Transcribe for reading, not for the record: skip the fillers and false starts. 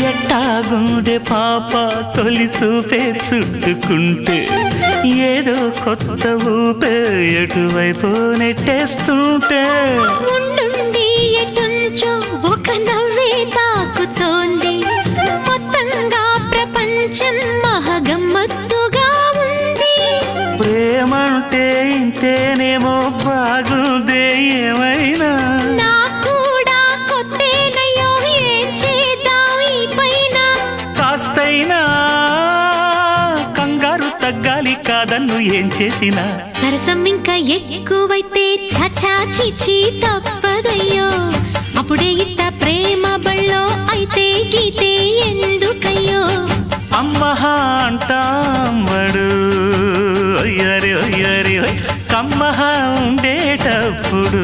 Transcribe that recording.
ఎట్టాగుందే పాప తొలి చూపే చుట్టుకుంటే ఏదో కొత్త ఊపే ఎటువైపు నెట్టేస్తుంటే ఉండుండి ఎటుంచో ఒక నవ్వే తాకుతోంది మొత్తంగా ప్రపంచం మహగమ్మత్తుగా ఉంది ప్రేమంటే ఇంతేనేమో బాగుందే ఏమైనా కూడా కొత్తేనయ్యో ఏం చేద్దాం ఈ పైన కాస్తైనా కంగారు తగ్గాలి కాదన్ను ఏం చేసినా సరసం ఇంకా ఎక్కువైతే చచా చిచి తప్పదయ్యో అప్పుడే ఇట్ట ప్రేమ బళ్ళో అయితే గీతే ఎందుకయ్యో అమ్మహా అంటామడు అయ్యరి అయ్యరి కమ్మహా ఉండేటప్పుడు